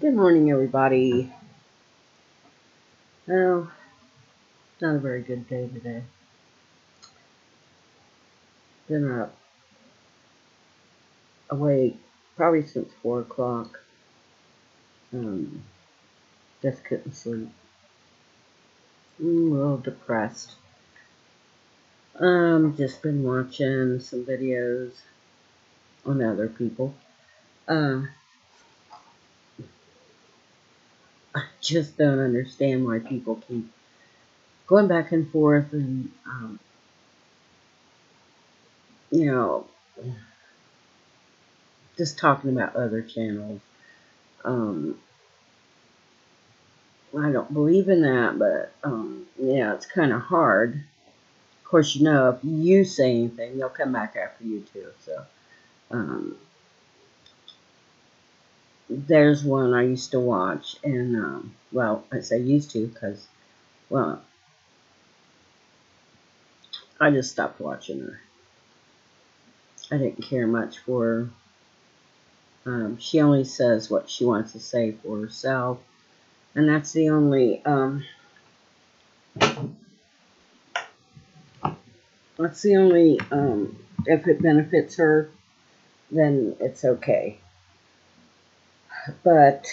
Good morning, everybody. Well, not a very good day today. Been up awake probably since 4 o'clock. Um, just couldn't sleep. A little depressed. Just been watching some videos on other people. I just don't understand why people keep going back and forth and, you know, just talking about other channels. Um, I don't believe in that, but, yeah, it's kind of hard. Of course, if you say anything, they'll come back after you too. So, um, there's one I used to watch, and well, I say used to because, well, I just stopped watching her. I didn't care much for her. She only says what she wants to say for herself, and that's the only if it benefits her, then it's okay. But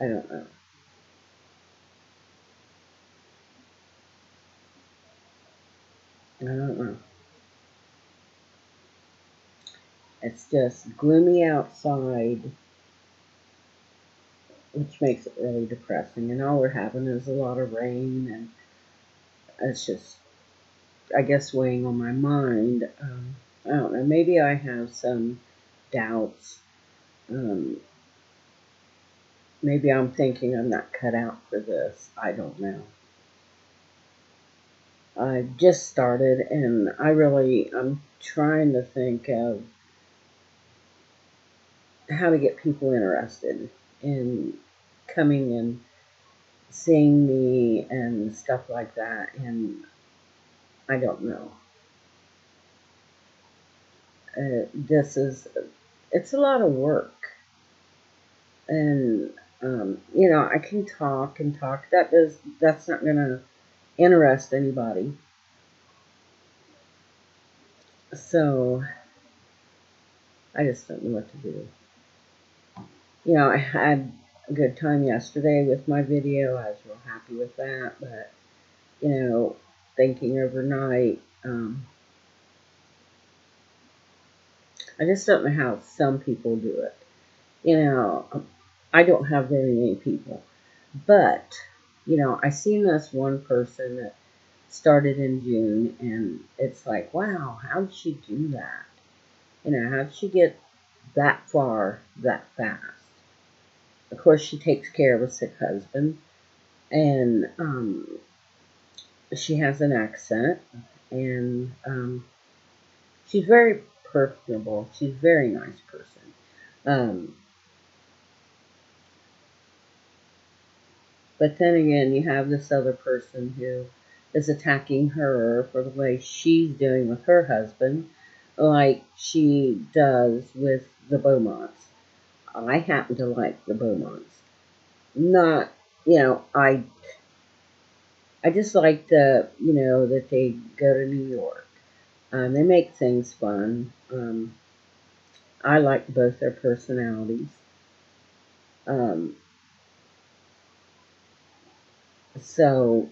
I don't know. I don't know. It's just gloomy outside, which makes it really depressing. And all we're having is a lot of rain, and it's just, I guess, weighing on my mind. I don't know. Maybe I have some doubts. Um, Maybe I'm thinking I'm not cut out for this. I don't know. I just started, and I'm trying to think of how to get people interested in coming and seeing me and stuff like that, and I don't know. It's a lot of work, and I can talk and talk. That's not gonna interest anybody. So I just don't know what to do. I had a good time yesterday with my video. I was real happy with that, but thinking overnight, I just don't know how some people do it. I don't have very many people, but I seen this one person that started in June, and it's like, wow, how did she do that? How did she get that far that fast? Of course, she takes care of a sick husband, and she has an accent, and she's very personable. She's a very nice person. Um, but then again, you have this other person who is attacking her for the way she's doing with her husband, like she does with the Beaumonts. I happen to like the Beaumonts. Not, I just like that they go to New York. They make things fun. I like both their personalities. Um, so,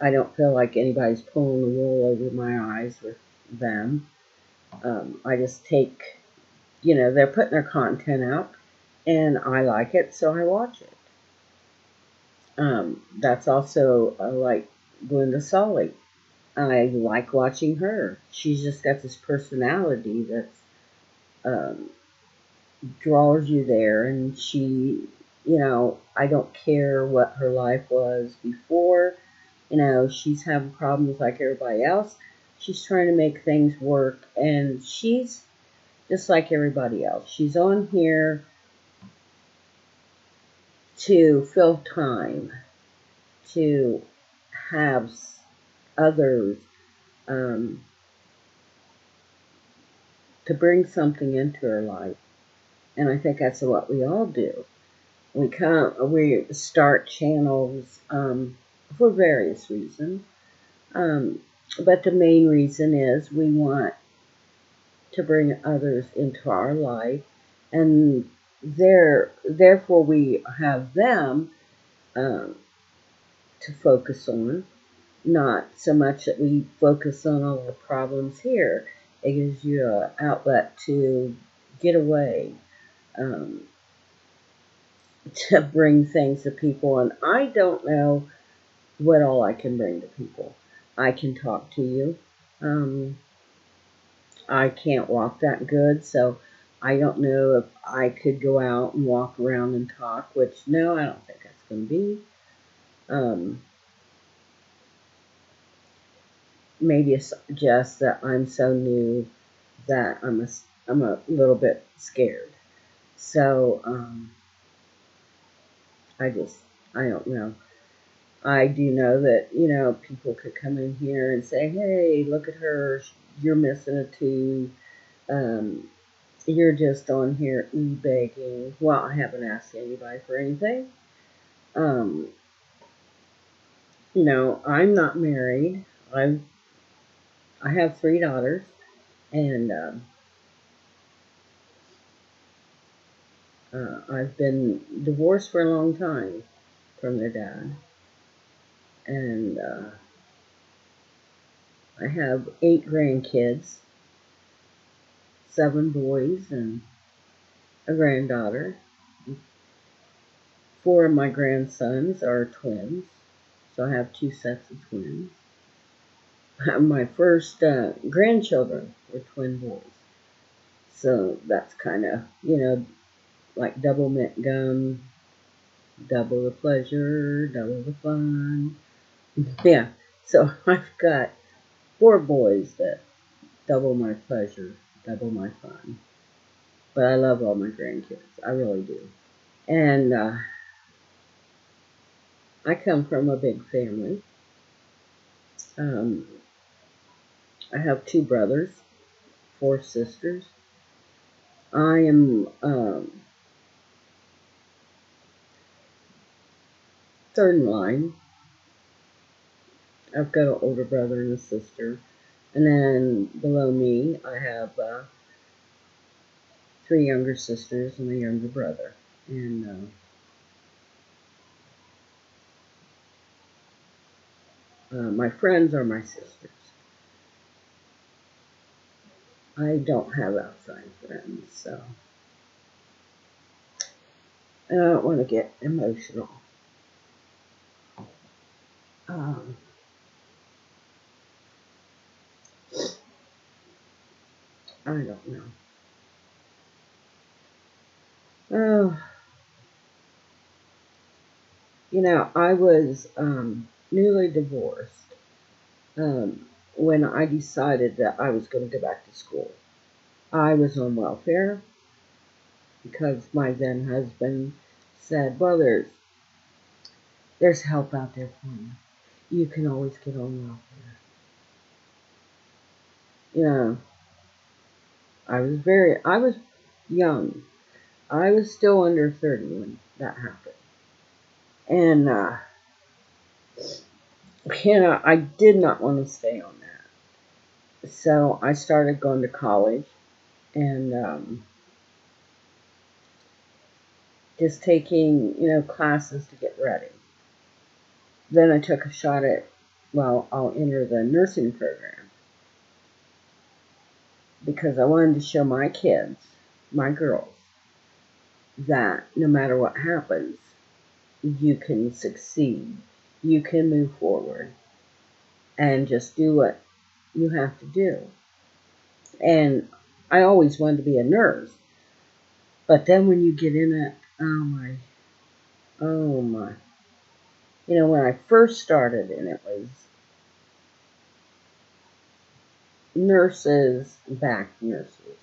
I don't feel like anybody's pulling the wool over my eyes with them. I just take, they're putting their content out, and I like it, so I watch it. That's also like Glenda Solly. I like watching her. She's just got this personality that um, draws you there, and I don't care what her life was before. She's having problems like everybody else. She's trying to make things work, and she's just like everybody else. She's on here to fill time, to have others um, to bring something into her life. And I think that's what we all do. We start channels for various reasons. Um, but the main reason is we want to bring others into our life, and therefore we have them um, to focus on, not so much that we focus on all the problems here. It gives you an outlet to get away, um, to bring things to people. And I don't know what all I can bring to people. I can talk to you. Um, I can't walk that good, so I don't know if I could go out and walk around and talk, which, no, I don't think that's going to be. Um, Maybe it's just that I'm so new that I'm a little bit scared. So I just, I don't know. I do know that, people could come in here and say, hey, look at her, you're missing a tooth. Um, you're just on here e-begging. Well, I haven't asked anybody for anything. Um, I'm not married. I I have 3 daughters, and I've been divorced for a long time from their dad, and I have 8 grandkids, 7 boys, and a granddaughter. 4 of my grandsons are twins, so I have 2 sets of twins. My first grandchildren were twin boys. So that's kind of, like double mint gum, double the pleasure, double the fun. Yeah, so I've got 4 boys that double my pleasure, double my fun. But I love all my grandkids. I really do. And I come from a big family. Um, I have 2 brothers, 4 sisters. I am third in line. I've got an older brother and a sister. And then below me, I have 3 younger sisters and a younger brother. And my friends are my sisters. I don't have outside friends, so I don't want to get emotional. Um, I don't know. Oh, I was newly divorced um, when I decided that I was going to go back to school. I was on welfare because my then husband said, well, there's help out there for you. You can always get on welfare. You know, I was young. I was still under 30 when that happened. And, I did not want to stay on that. So I started going to college and just taking, classes to get ready. Then I took a shot at, well, I'll enter the nursing program because I wanted to show my kids, my girls, that no matter what happens, you can succeed. You can move forward and just do what you have to do. And I always wanted to be a nurse. But then when you get in it, oh my. When I first started and it was nurses back nurses.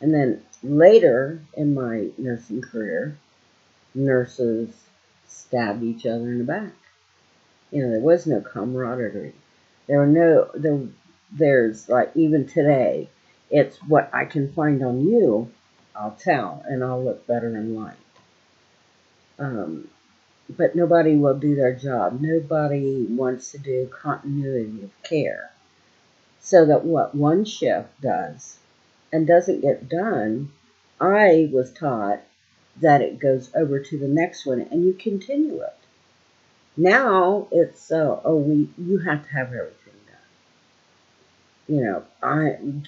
And then later in my nursing career, nurses stabbed each other in the back. There was no camaraderie. There's like even today, It's what I can find on you, I'll tell, and I'll look better in light. But nobody will do their job. Nobody wants to do continuity of care. So that what one shift does and doesn't get done, I was taught that it goes over to the next one and you continue it. Now it's a week. You have to have everything done.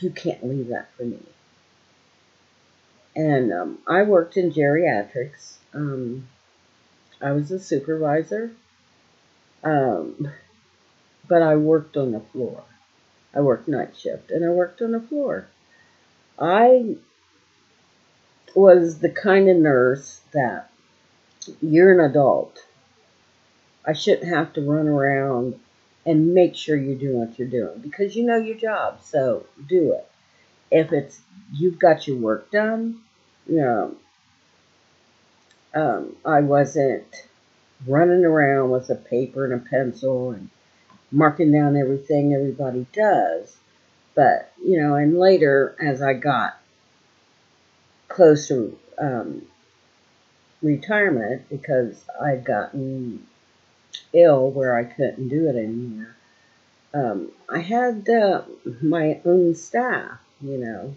You can't leave that for me. And I worked in geriatrics. I was a supervisor, um, but I worked on the floor. I worked night shift, and I worked on the floor. I was the kind of nurse that you're an adult. I shouldn't have to run around and make sure you're doing what you're doing because you know your job, so do it. If it's you've got your work done, you know, I wasn't running around with a paper and a pencil and marking down everything everybody does. But, and later as I got close to retirement because I'd gotten ill where I couldn't do it anymore, I had my own staff, a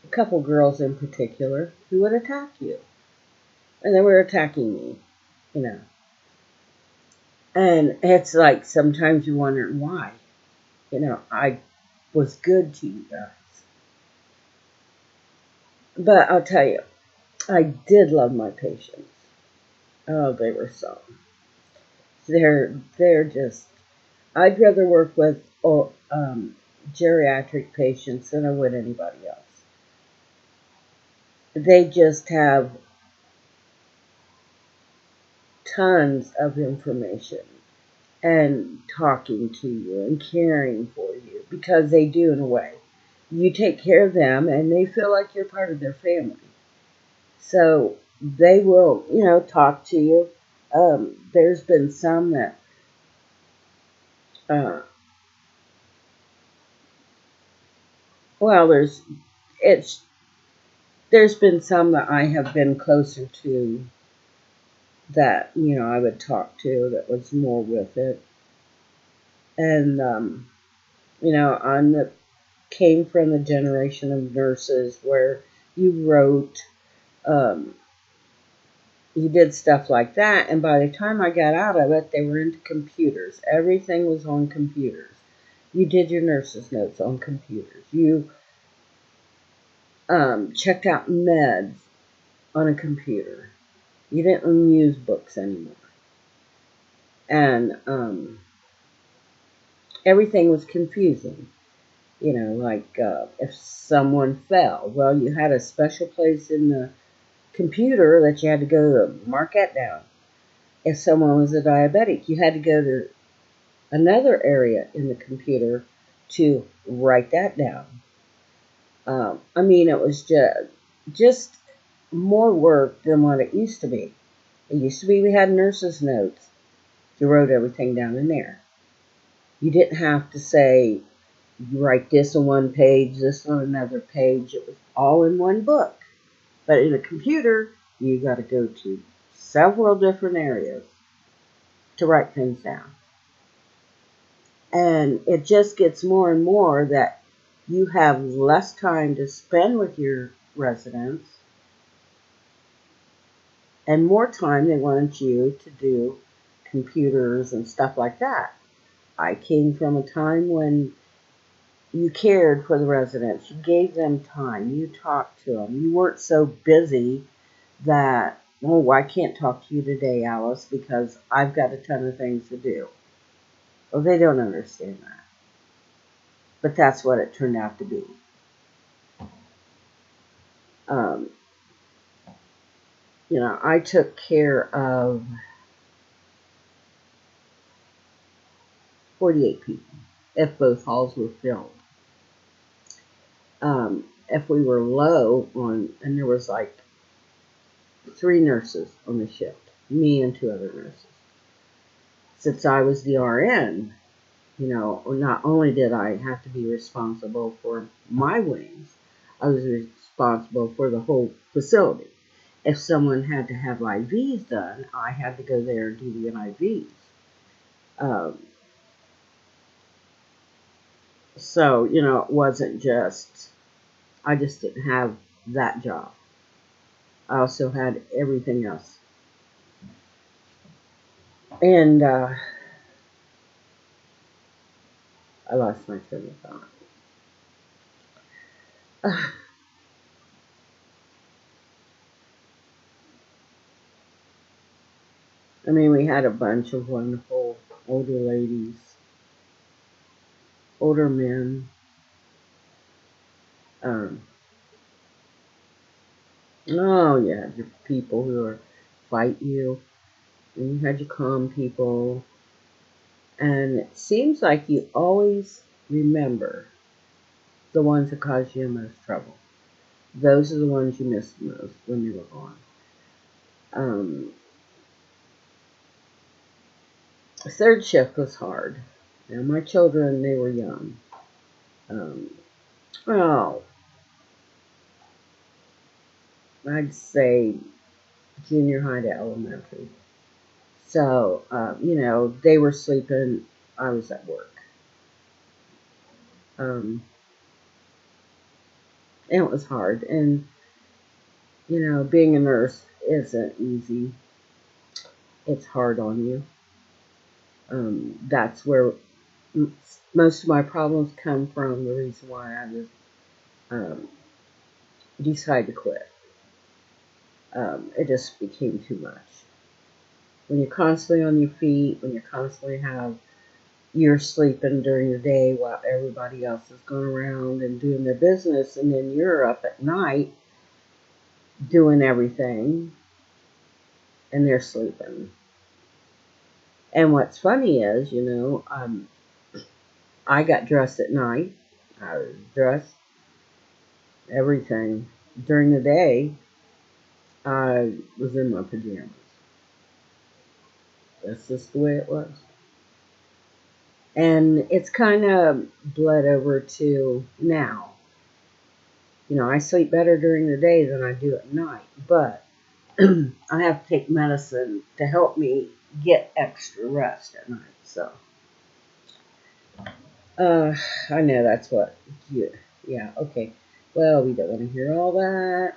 couple girls in particular who would attack you. And they were attacking me, you know. And it's like sometimes you wonder why. I was good to you guys. But I'll tell you, I did love my patients. Oh, they were so. They're just. I'd rather work with geriatric patients than I would anybody else. They just have tons of information and talking to you and caring for you because they do in a way. You take care of them and they feel like you're part of their family. So they will, talk to you. There's been some that uh, well, it's there's been some that I have been closer to that I would talk to that was more with it, and came from the generation of nurses where you wrote, um, you did stuff like that, and by the time I got out of it, they were into computers. Everything was on computers. You did your nurse's notes on computers. You checked out meds on a computer. You didn't use books anymore. And everything was confusing. Like if someone fell, well, you had a special place in the computer that you had to go to mark that down. If someone was a diabetic, you had to go to another area in the computer to write that down. It was just more work than what it used to be. It used to be we had nurses' notes. You wrote everything down in there. You didn't have to say, you write this on one page, this on another page. It was all in one book. But in a computer, you got to go to several different areas to write things down. And it just gets more and more that you have less time to spend with your residents and more time they want you to do computers and stuff like that. I came from a time when you cared for the residents. You gave them time. You talked to them. You weren't so busy that, oh, I can't talk to you today, Alice, because I've got a ton of things to do. Well, they don't understand that. But that's what it turned out to be. Um, I took care of 48 people if both halls were filled. If we were low on, and there was like 3 nurses on the shift, me and 2 other nurses. Since I was the RN, Not only did I have to be responsible for my wings, I was responsible for the whole facility. If someone had to have IVs done, I had to go there and do the IVs. Um, so, it wasn't just, I just didn't have that job. I also had everything else. And I lost my train of thought. I mean, we had a bunch of wonderful older ladies, older men. Um, oh, you had your people who are fight you, and you had your calm people. And it seems like you always remember the ones that caused you the most trouble. Those are the ones you missed the most when you were gone. Um, Third shift was hard. Now, my children, they were young. Um, well, I'd say junior high to elementary. So, they were sleeping. I was at work. Um, and it was hard. And, being a nurse isn't easy. It's hard on you. That's where most of my problems come from. The reason why I was um, decided to quit. It just became too much. When you're constantly on your feet, when you're sleeping during the day while everybody else is going around and doing their business, and then you're up at night doing everything, and they're sleeping. And what's funny is, I got dressed at night. I was dressed, everything. During the day, I was in my pajamas. That's just the way it was. And it's kind of bled over to now. I sleep better during the day than I do at night, but I have to take medicine to help me get extra rest at night. So, I know that's what you, yeah, okay. Well, we don't want to hear all that.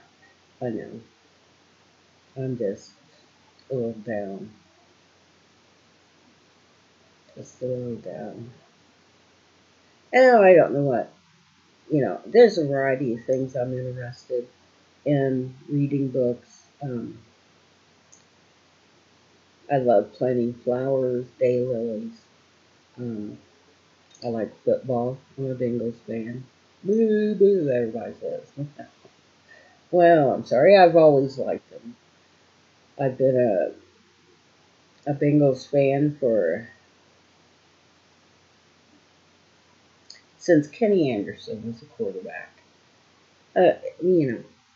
I know. I'm just a little down. Just a little down. And I don't know what, there's a variety of things I'm interested in reading books. I love planting flowers, daylilies. Um, I like football. I'm a Bengals fan. Boo, boo, everybody says. Well, I'm sorry, I've always liked them. I've been a Bengals fan since Kenny Anderson was a quarterback.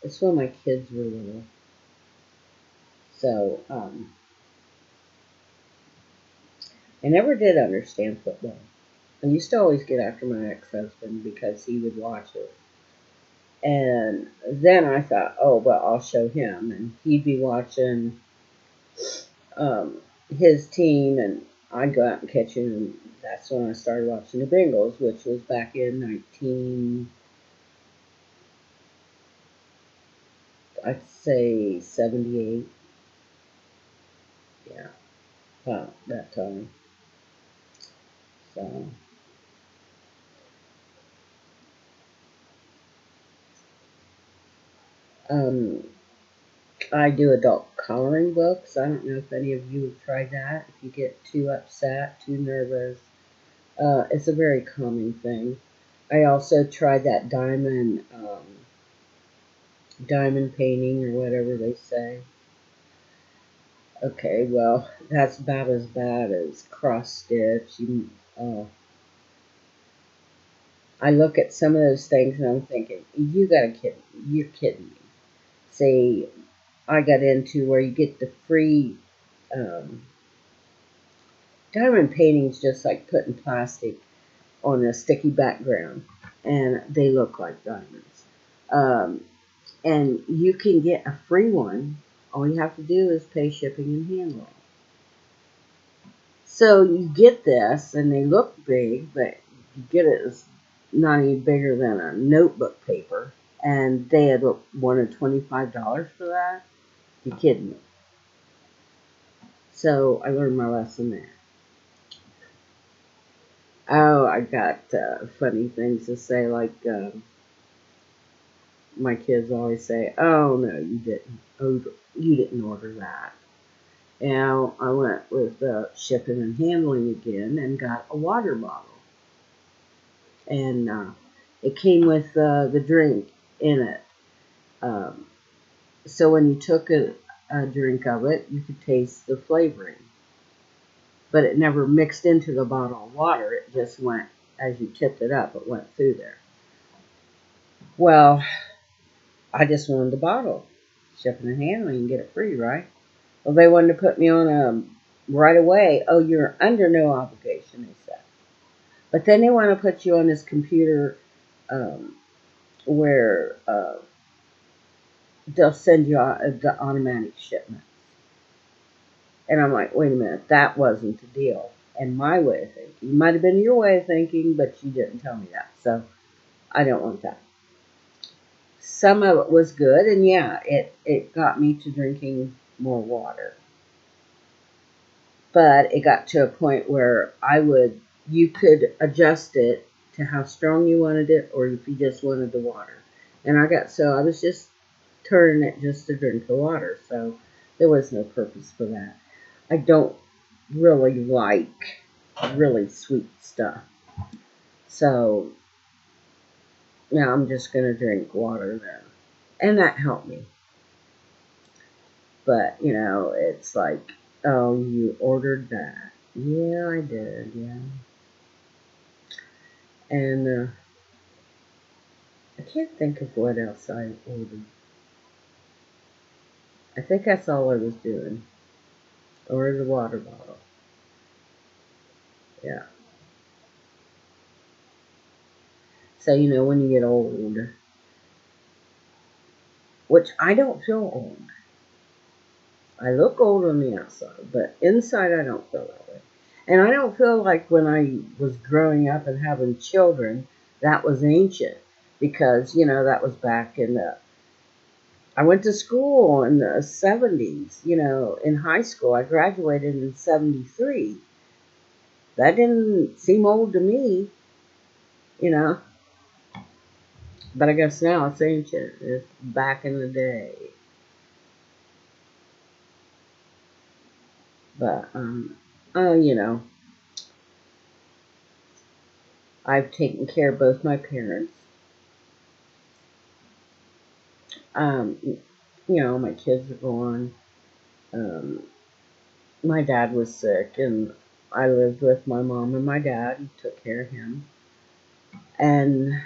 It's when my kids were little. So, I never did understand football. I used to always get after my ex-husband because he would watch it. And then I thought, oh, well, I'll show him. And he'd be watching um, his team, and I'd go out and catch him. And that's when I started watching the Bengals, which was back in 'd say 78. Yeah, about that time. So, um, I do adult coloring books. I don't know if any of you have tried that. If you get too upset, too nervous, it's a very calming thing. I also tried that diamond painting or whatever they say. Okay, well, that's about as bad as cross stitch. I look at some of those things and I'm thinking, you gotta kid me. You're kidding me. See, I got into where you get the free um, Diamond painting's just like putting plastic on a sticky background, and they look like diamonds. Um, and you can get a free one. All you have to do is pay shipping and handling. So you get this, and they look big, but you get it as not any bigger than a notebook paper. And they had wanted $25 for that. You kidding me? So I learned my lesson there. Oh, I got funny things to say, like my kids always say, "Oh no, you didn't. Oh, you didn't order that." And I went with shipping and handling again and got a water bottle, and it came with the drink in it. Um, so when you took a drink of it, you could taste the flavoring, but it never mixed into the bottle of water. It just went as you tipped it up. It went through there. Well, I just wanted the bottle. Shipping and handling, and get it free, right? Well, they wanted to put me on a right away. Oh, you're under no obligation, they said. But then they want to put you on this computer um, where they'll send you the automatic shipment. And I'm like, wait a minute, that wasn't the deal. And my way of thinking, it might have been your way of thinking, but you didn't tell me that. So I don't want that. Some of it was good, and yeah, it got me to drinking more water. But it got to a point where you could adjust it to how strong you wanted it, or if you just wanted the water. And I was just turning it just to drink the water, so there was no purpose for that. I don't really like really sweet stuff, so now I'm just gonna drink water then, and that helped me. But it's like, oh, you ordered that? Yeah, I did. Yeah, and I can't think of what else I ordered. I think that's all I was doing. Ordered a water bottle. Yeah. So, when you get old, which I don't feel old. I look old on the outside, but inside I don't feel that way. And I don't feel like when I was growing up and having children, that was ancient. Because, that was back in the I went to school in the 70s, in high school. I graduated in 73. That didn't seem old to me, you know. But I guess now it's ancient. It's back in the day. But, oh, I've taken care of both my parents. Um, my kids are gone. Um, my dad was sick, and I lived with my mom and my dad and took care of him. And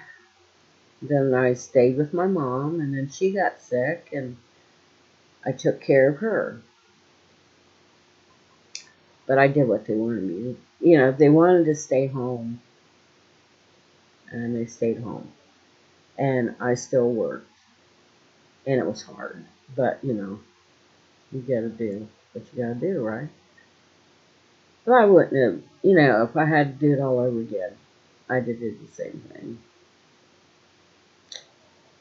then I stayed with my mom, and then she got sick, and I took care of her. But I did what they wanted me to. They wanted to stay home, and they stayed home. And I still worked, and it was hard. But, you gotta do what you gotta do, right? But I wouldn't have, if I had to do it all over again, I'd have did the same thing.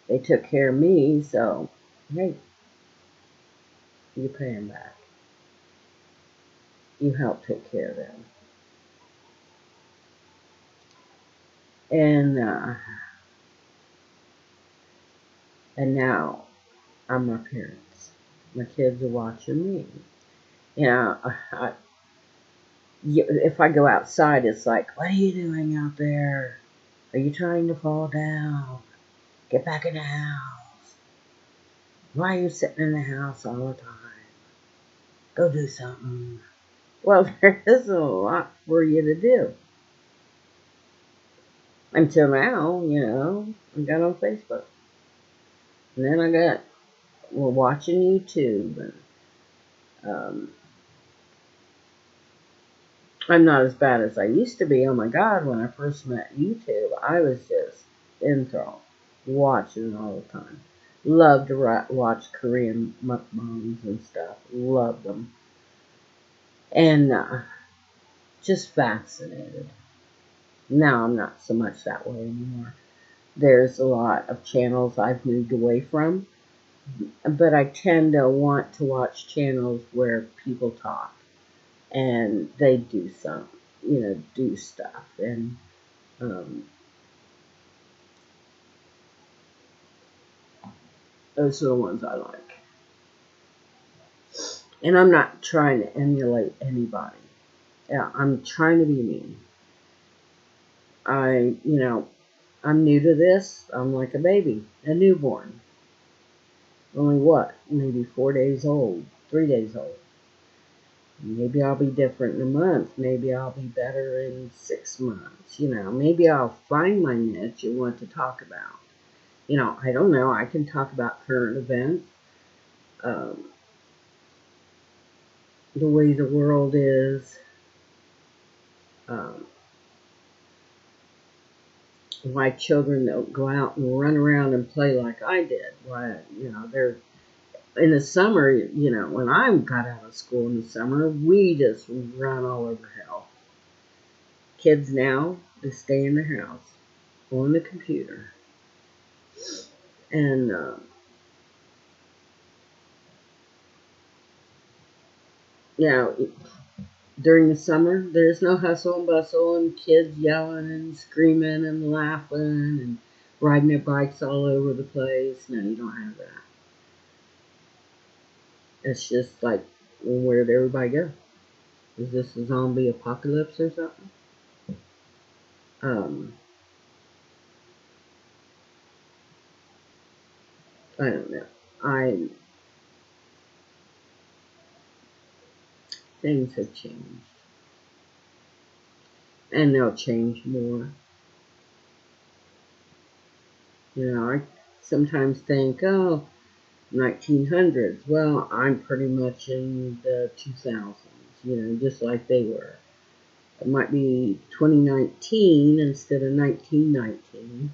They took care of me, so, hey, you pay them back. You help take care of them. And, and now I'm my parents. My kids are watching me. You know, I, if I go outside, it's like, what are you doing out there? Are you trying to fall down? Get back in the house. Why are you sitting in the house all the time? Go do something. Well, there isn't a lot for you to do. Until now, I got on Facebook. And then we're watching YouTube. And I'm not as bad as I used to be. Oh my God, when I first met YouTube, I was just enthralled, watching all the time. Loved to watch Korean mukbangs and stuff. Loved them. And just fascinated. Now I'm not so much that way anymore. There's a lot of channels I've moved away from, but I tend to want to watch channels where people talk and they do some, do stuff. And um, those are the ones I like. And I'm not trying to emulate anybody. Yeah, I'm trying to be me. I'm new to this. I'm like a baby, a newborn. Only what? Maybe 4 days old, 3 days old. Maybe I'll be different in a month. Maybe I'll be better in 6 months. Maybe I'll find my niche and what to talk about. I don't know. I can talk about current events, um, the way the world is, um, why children don't go out and run around and play like I did. Why, they're in the summer, when I got out of school in the summer, we just run all over hell. Kids now, they stay in the house on the computer. And, you know, during the summer, there's no hustle and bustle and kids yelling and screaming and laughing and riding their bikes all over the place. No, you don't have that. It's just like, well, where'd everybody go? Is this a zombie apocalypse or something? Um, I don't know. I Things have changed, and they'll change more. I sometimes think, oh, 1900s. Well, I'm pretty much in the 2000s. Just like they were. It might be 2019 instead of 1919,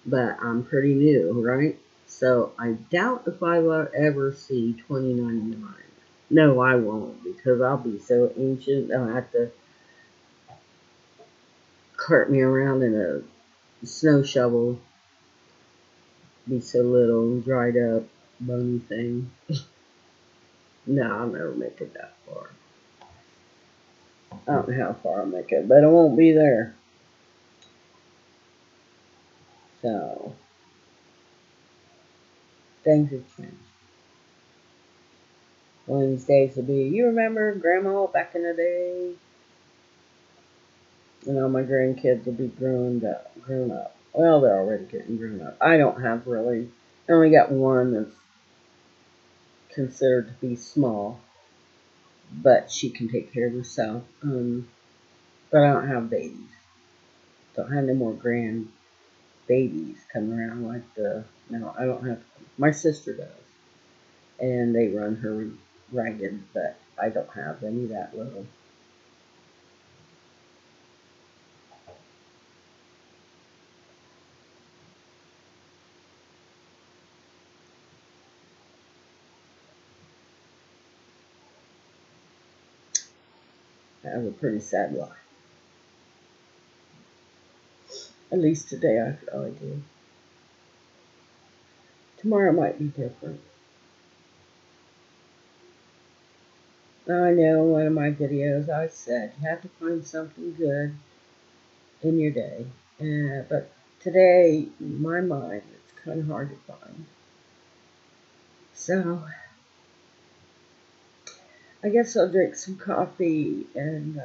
but I'm pretty new, right? So I doubt if I will ever see 2099. No, I won't, because I'll be so ancient. I'll have to cart me around in a snow shovel, be so little and dried up, bony thing. No, I'll never make it that far. I don't know how far I'll make it, but I won't be there. So, things have changed. One of these days will be, you remember Grandma back in the day? All my grandkids will be grown up. Well, they're already getting grown up. I don't have really. I only got one that's considered to be small, but she can take care of herself. But I don't have babies. Don't have no more grand babies coming around like no, I don't have. My sister does, and they run her ragged, but I don't have any that little. I have a pretty sad life. At least today I feel I do. Tomorrow might be different. I know in one of my videos I said you have to find something good in your day. But today, in my mind, it's kind of hard to find. So I guess I'll drink some coffee and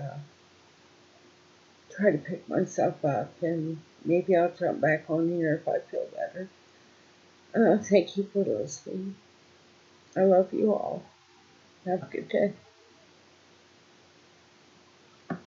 try to pick myself up, and maybe I'll jump back on here if I feel better. Thank you for listening. I love you all. Have a good day.